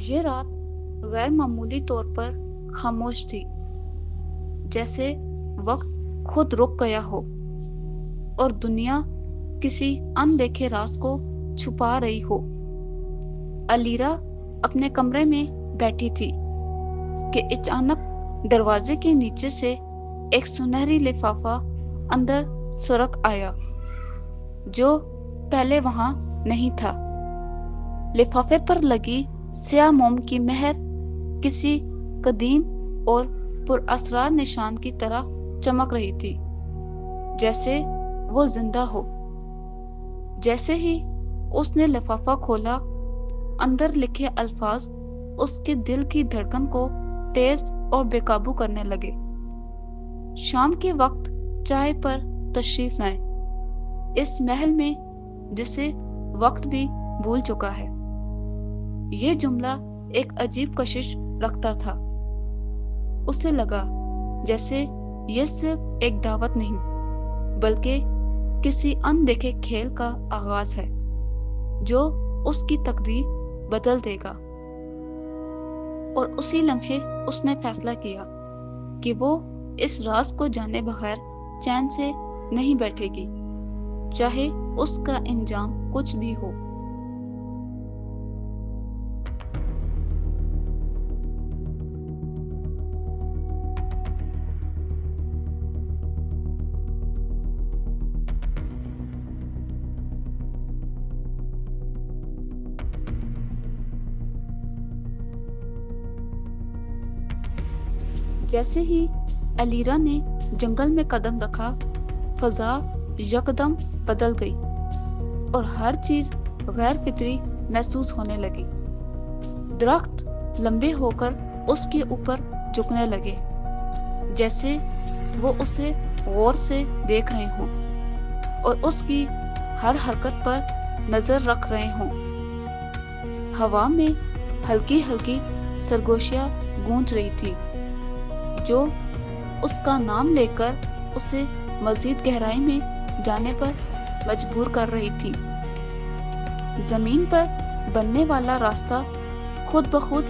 یہ رات غیر معمولی طور پر خاموش تھی، جیسے وقت خود رک گیا ہو اور دنیا کسی اندیکھے راز کو چھپا رہی ہو۔ علیرا اپنے کمرے میں بیٹھی تھی کہ اچانک دروازے کے نیچے سے ایک سنہری لفافہ اندر سرک آیا جو پہلے وہاں نہیں تھا۔ لفافے پر لگی سیاہ موم کی مہر کسی قدیم اور پراسرار نشان کی طرح چمک رہی تھی، جیسے وہ زندہ ہو۔ جیسے ہی اس نے لفافہ کھولا، اندر لکھے الفاظ اس کے دل کی دھڑکن کو تیز اور بے قابو کرنے لگے۔ شام کے وقت چائے پر تشریف لائیں، اس محل میں جسے وقت بھی بھول چکا ہے۔ یہ جملہ ایک عجیب کشش رکھتا تھا۔ اسے لگا جیسے یہ صرف ایک دعوت نہیں بلکہ کسی اندیکھے کھیل کا آغاز ہے جو اس کی تقدیر بدل دے گا۔ اور اسی لمحے اس نے فیصلہ کیا کہ وہ اس راز کو جانے بغیر چین سے نہیں بیٹھے گی، چاہے اس کا انجام کچھ بھی ہو۔ جیسے ہی علیرا نے جنگل میں قدم رکھا، فضا یکدم بدل گئی اور ہر چیز غیر فطری محسوس ہونے لگی۔ درخت لمبے ہو کر اس کے اوپر جھکنے لگے، جیسے وہ اسے غور سے دیکھ رہے ہوں اور اس کی ہر حرکت پر نظر رکھ رہے ہوں۔ ہوا میں ہلکی ہلکی سرگوشیاں گونج رہی تھی جو اس کا نام لے کر اسے مزید گہرائی میں جانے پر مجبور کر رہی تھی۔ زمین پر بننے والا راستہ خود بخود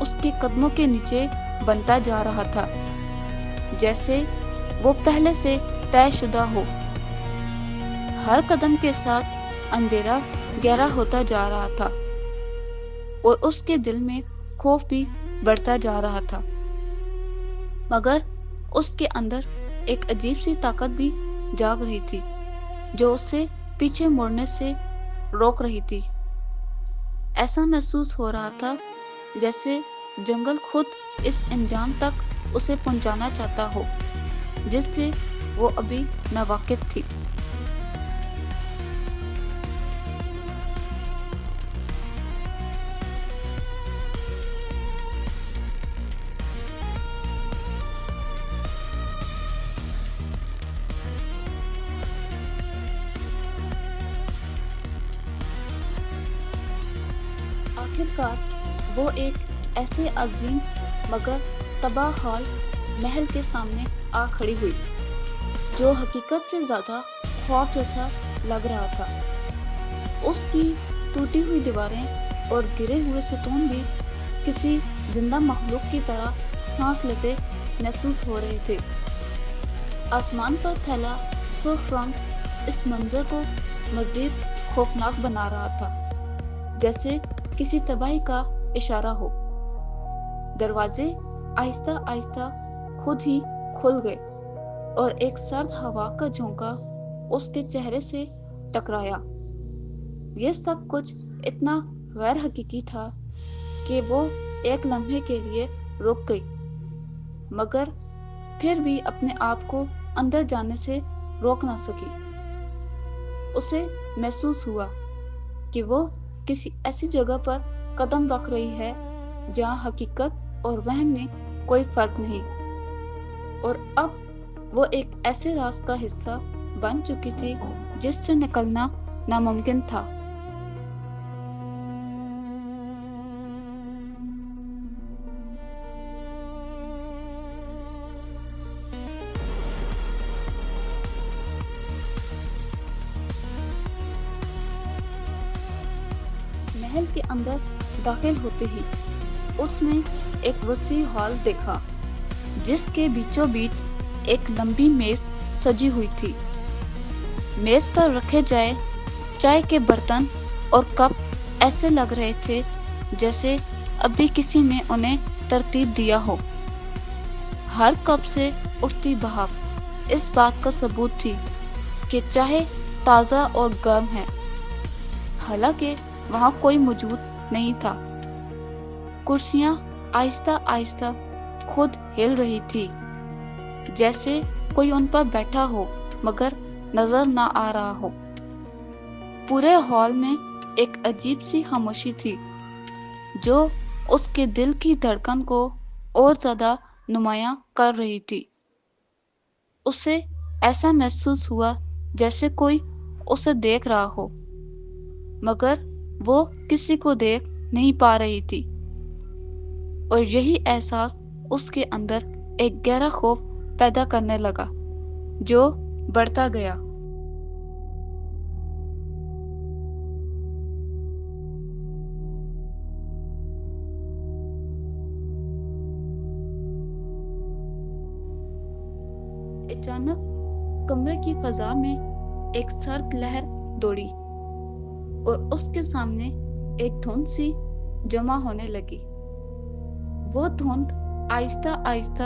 اس کے قدموں کے نیچے بنتا جا رہا تھا، جیسے وہ پہلے سے طے شدہ ہو۔ ہر قدم کے ساتھ اندھیرا گہرا ہوتا جا رہا تھا اور اس کے دل میں خوف بھی بڑھتا جا رہا تھا، مگر اس کے اندر ایک عجیب سی طاقت بھی جاگ رہی تھی جو اسے پیچھے مڑنے سے روک رہی تھی۔ ایسا محسوس ہو رہا تھا جیسے جنگل خود اس انجام تک اسے پہنچانا چاہتا ہو جس سے وہ ابھی ناواقف تھی۔ آخرکار وہ ایک ایسے عظیم مگر تباہ حال محل کے سامنے آ کھڑی ہوئی جو حقیقت سے زیادہ خواب جیسا لگ رہا تھا۔ اس کی ٹوٹی ہوئی دیواریں اور گرے ہوئے ستون بھی کسی زندہ مخلوق کی طرح سانس لیتے محسوس ہو رہے تھے۔ آسمان پر پھیلا سرخ رنگ اس منظر کو مزید خوفناک بنا رہا تھا، جیسے کسی تباہی کا اشارہ ہو۔ دروازے آہستہ آہستہ خود ہی کھل گئے اور ایک سرد ہوا کا جھونکا اس کے چہرے سے ٹکرایا۔ یہ سب کچھ اتنا غیر حقیقی تھا کہ وہ ایک لمحے کے لیے رک گئی، مگر پھر بھی اپنے آپ کو اندر جانے سے روک نہ سکی۔ اسے محسوس ہوا کہ وہ کسی ایسی جگہ پر قدم رکھ رہی ہے جہاں حقیقت اور وہم میں کوئی فرق نہیں، اور اب وہ ایک ایسے راز کا حصہ بن چکی تھی جس سے نکلنا ناممکن تھا۔ محل کے اندر داخل ہوتے ہی اس نے ایک وسیع ہال دیکھا جس کے بیچوں بیچ ایک لمبی میز سجی ہوئی تھی۔ میز پر رکھے چائے کے برتن اور کپ ایسے لگ رہے تھے جیسے ابھی کسی نے انہیں ترتیب دیا ہو۔ ہر کپ سے اٹھتی بھاپ اس بات کا ثبوت تھی کہ چائے تازہ اور گرم ہے، حالانکہ وہاں کوئی موجود نہیں تھا۔ کرسیاں آہستہ آہستہ خود ہل رہی تھی، جیسے کوئی ان پر بیٹھا ہو مگر نظر نہ آ رہا ہو۔ پورے ہال میں ایک عجیب سی خاموشی تھی جو اس کے دل کی دھڑکن کو اور زیادہ نمایاں کر رہی تھی۔ اسے ایسا محسوس ہوا جیسے کوئی اسے دیکھ رہا ہو مگر وہ کسی کو دیکھ نہیں پا رہی تھی، اور یہی احساس اس کے اندر ایک گہرا خوف پیدا کرنے لگا جو بڑھتا گیا۔ اچانک کمرے کی فضا میں ایک سرد لہر دوڑی اور اس کے سامنے ایک دھند سی جمع ہونے لگی۔ وہ دھند آہستہ آہستہ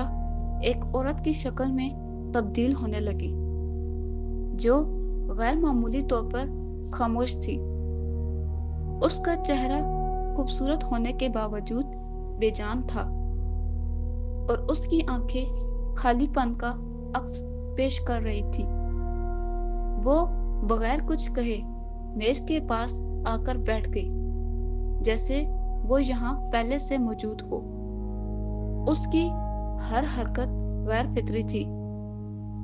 ایک عورت کی شکل میں تبدیل ہونے لگی جو غیر معمولی طور پر خاموش تھی۔ اس کا چہرہ خوبصورت ہونے کے باوجود بے جان تھا اور اس کی آنکھیں خالی پن کا عکس پیش کر رہی تھی۔ وہ بغیر کچھ کہے میز کے پاس آ کر بیٹھ گئی، جیسے وہ یہاں پہلے سے موجود ہو۔ اس کی ہر حرکت غیر فطری تھی،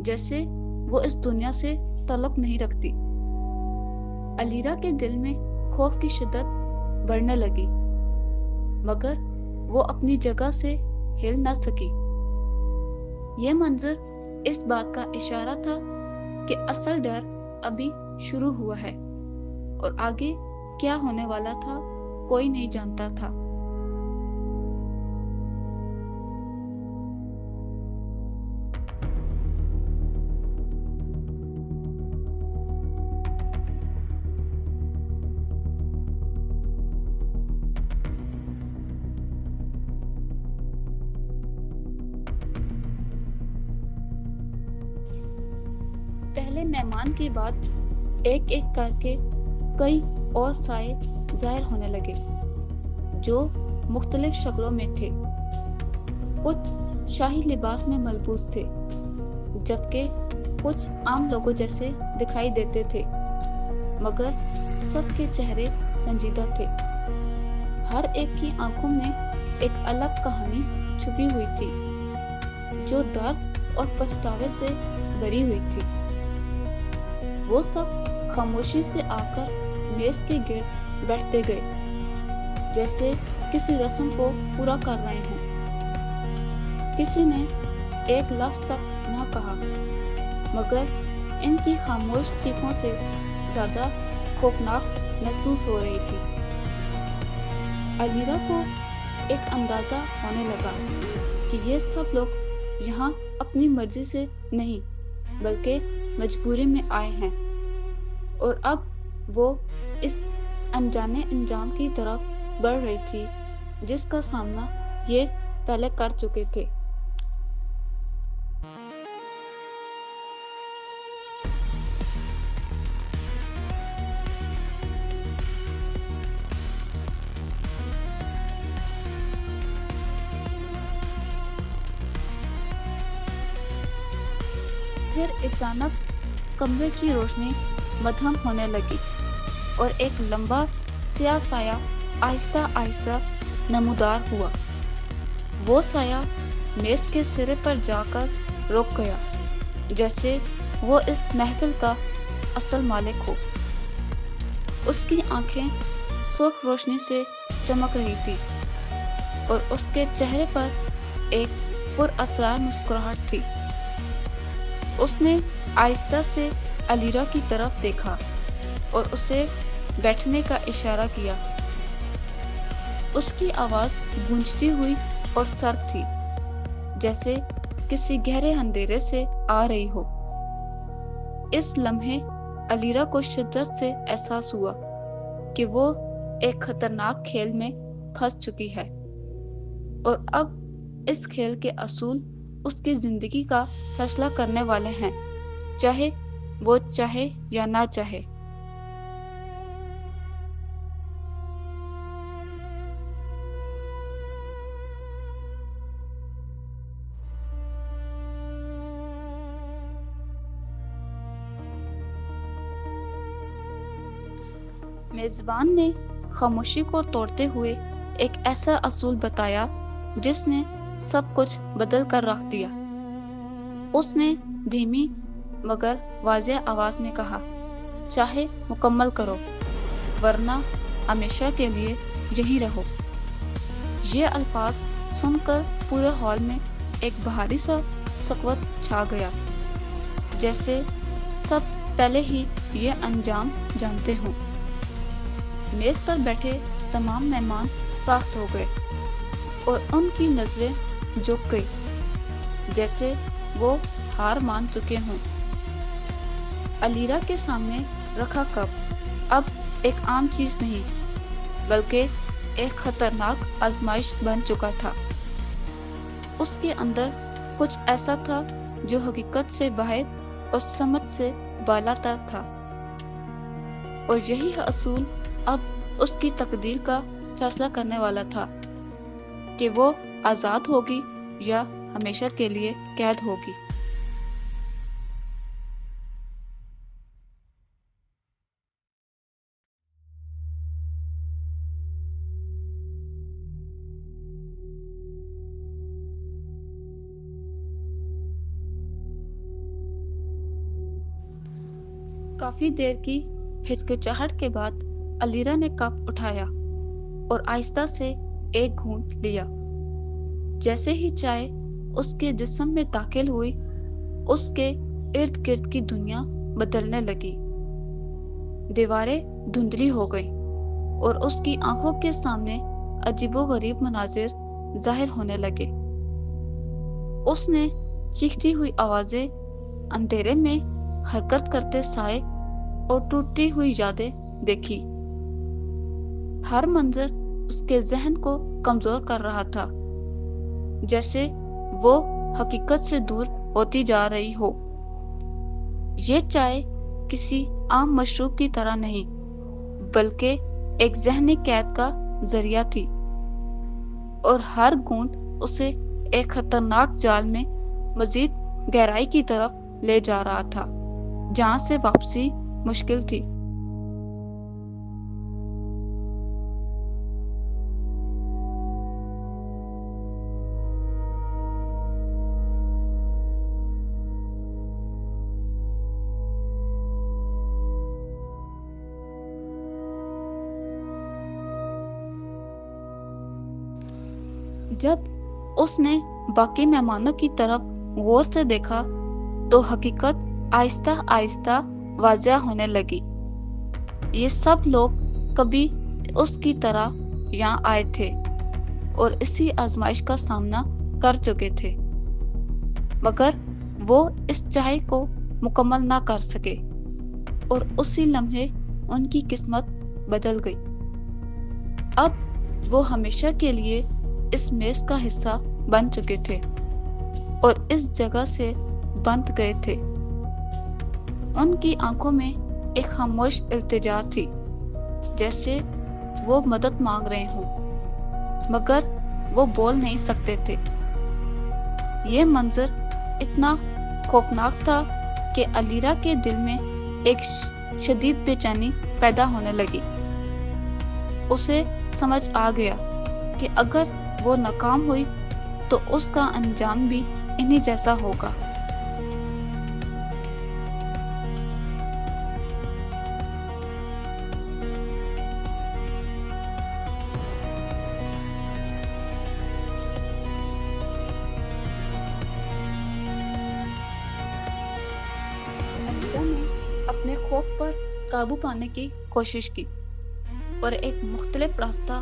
جیسے وہ اس دنیا سے تعلق نہیں رکھتی۔ علیرا کے دل میں خوف کی شدت بڑھنے لگی، مگر وہ اپنی جگہ سے ہل نہ سکی۔ یہ منظر اس بات کا اشارہ تھا کہ اصل ڈر ابھی شروع ہوا ہے اور آگے کیا ہونے والا تھا کوئی نہیں جانتا تھا۔ پہلے مہمان کے بعد ایک ایک کر کے کئی اور سائے ظاہر ہونے لگے جو مختلف شکلوں میں تھے۔ کچھ شاہی لباس میں ملبوس تھے، جبکہ کچھ عام لوگوں جیسے دکھائی دیتے تھے، مگر سب کے چہرے سنجیدہ تھے۔ ہر ایک کی آنکھوں میں ایک الگ کہانی چھپی ہوئی تھی جو درد اور پچھتاوے سے بھری ہوئی تھی۔ وہ سب خاموشی سے آ کر میز کے گرد بیٹھتے گئے، جیسے کسی رسم کو پورا کر رہے ہوں۔ کسی نے ایک لفظ تک نہ کہا، مگر ان کی خاموش چیخوں سے زیادہ خوفناک محسوس ہو رہی تھی۔ علیرا کو ایک اندازہ ہونے لگا کہ یہ سب لوگ یہاں اپنی مرضی سے نہیں بلکہ مجبوری میں آئے ہیں، اور اب وہ اس انجانے انجام کی طرف بڑھ رہی تھی جس کا سامنا یہ پہلے کر چکے تھے۔ پھر اچانک کمرے کی روشنی مدھم ہونے لگی اور ایک لمبا سیاہ سایہ آہستہ آہستہ نمودار ہوا۔ وہ سایہ میز کے سرے پر جا کر رک گیا، جیسے وہ اس محفل کا اصل مالک ہو۔ اس کی آنکھیں سرخ روشنی سے چمک رہی تھی اور اس کے چہرے پر ایک پر اسرار مسکراہٹ تھی۔ اس نے آہستہ سے علیرا کی طرف دیکھا اور اسے بیٹھنے کا اشارہ کیا۔ اس کی آواز گونجتی ہوئی اور سرد تھی، جیسے کسی گہرے اندھیرے سے آ رہی ہو۔ اس لمحے علیرا کو شدت سے احساس ہوا کہ وہ ایک خطرناک کھیل میں پھنس چکی ہے، اور اب اس کھیل کے اصول اس کی زندگی کا فیصلہ کرنے والے ہیں، چاہے وہ چاہے یا نہ چاہے۔ میزبان نے خاموشی کو توڑتے ہوئے ایک ایسا اصول بتایا جس نے سب کچھ بدل کر رکھ دیا۔ اس نے دھیمی مگر واضح آواز میں کہا، چاہے مکمل کرو، ورنہ ہمیشہ کے لیے یہیں رہو۔ یہ الفاظ سن کر پورے ہال میں ایک بھاری سا سکوت چھا گیا، جیسے سب پہلے ہی یہ انجام جانتے ہوں۔ میز پر بیٹھے تمام مہمان ساخت ہو گئے اور ان کی نظریں جھک گئی، جیسے وہ ہار مان چکے ہوں۔ علیرا کے سامنے رکھا کپ اب ایک عام چیز نہیں، بلکہ ایک خطرناک آزمائش بن چکا تھا۔ اس کے اندر کچھ ایسا تھا جو حقیقت سے باہر اور سمجھ سے بالاتر تھا، اور یہی اصول اب اس کی تقدیر کا فیصلہ کرنے والا تھا کہ وہ آزاد ہوگی یا ہمیشہ کے لیے قید ہوگی۔ کافی دیر کی ہچکچاہٹ کے بعد علیرا نے کپ اٹھایا اور آہستہ سے ایک گھونٹ لیا۔ جیسے ہی چائے اس کے جسم میں داخل ہوئی، اس کے ارد گرد کی دنیا بدلنے لگی۔ دیواریں دھندلی ہو گئیں اور اس کی آنکھوں کے سامنے عجیب و غریب مناظر ظاہر ہونے لگے۔ اس نے چیختی ہوئی آوازیں، اندھیرے میں حرکت کرتے سائے اور ٹوٹتی ہوئی یادیں دیکھی۔ ہر منظر اس کے ذہن کو کمزور کر رہا تھا، جیسے وہ حقیقت سے دور ہوتی جا رہی ہو۔ یہ چائے کسی عام مشروب کی طرح نہیں، بلکہ ایک ذہنی قید کا ذریعہ تھی، اور ہر گھونٹ اسے ایک خطرناک جال میں مزید گہرائی کی طرف لے جا رہا تھا، جہاں سے واپسی مشکل تھی۔ جب اس نے باقی مہمانوں کی طرف غور سے دیکھا تو حقیقت آہستہ آہستہ واضح ہونے لگی۔ یہ سب لوگ کبھی اس کی طرح یہاں آئے تھے اور اسی آزمائش کا سامنا کر چکے تھے، مگر وہ اس چاہے کو مکمل نہ کر سکے، اور اسی لمحے ان کی قسمت بدل گئی۔ اب وہ ہمیشہ کے لیے اس میز کا حصہ بن چکے تھے اور اس جگہ سے بند گئے تھے۔ ان کی آنکھوں میں ایک خاموش التجا تھی، جیسے وہ مدد مانگ رہے ہوں، مگر وہ بول نہیں سکتے تھے۔ یہ منظر اتنا خوفناک تھا کہ علیرا کے دل میں ایک شدید بے چینی پیدا ہونے لگی۔ اسے سمجھ آ گیا کہ اگر وہ ناکام ہوئی تو اس کا انجام بھی انہی جیسا ہوگا۔ علیرا نے اپنے خوف پر قابو پانے کی کوشش کی اور ایک مختلف راستہ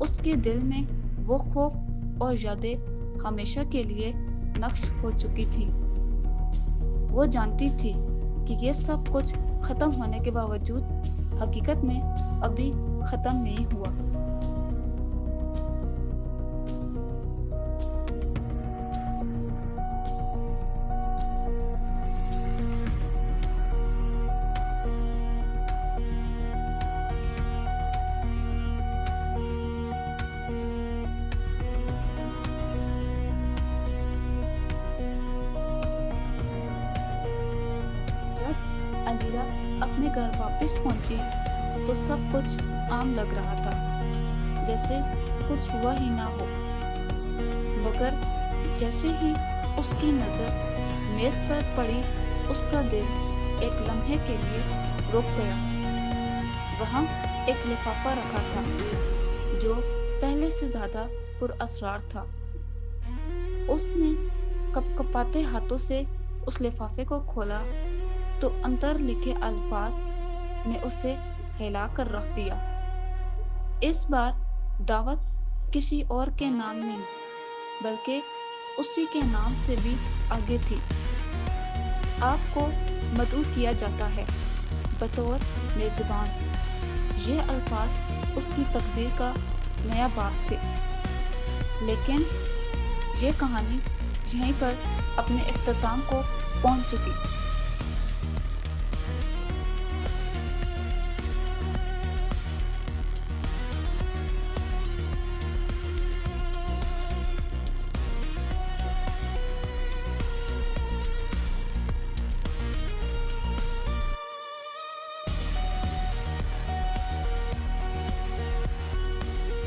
اس کے دل میں وہ خوف اور یادیں ہمیشہ کے لیے نقش ہو چکی تھی۔ وہ جانتی تھی کہ یہ سب کچھ ختم ہونے کے باوجود حقیقت میں ابھی ختم نہیں ہوا۔ جب علیرا اپنے گھر واپس پہنچی تو سب کچھ عام لگ رہا تھا، جیسے کچھ ہوا ہی نہ ہو، مگر جیسے ہی اس کی نظر میز پر پڑی اس کا دل ایک لمحے کے لیے رک گیا۔ وہاں ایک لفافہ رکھا تھا جو پہلے سے زیادہ پر اسرار تھا۔ اس نے کپ کپاتے ہاتھوں سے اس لفافے کو کھولا تو اندر لکھے الفاظ نے اسے ہلا کر رکھ دیا۔ اس بار دعوت کسی اور کے نام نہیں بلکہ اسی کے نام سے بھی آگے تھی۔ آپ کو مدعو کیا جاتا ہے بطور میزبان۔ یہ الفاظ اس کی تقدیر کا نیا باب تھے، لیکن یہ کہانی یہیں پر اپنے اختتام کو پہنچ چکی۔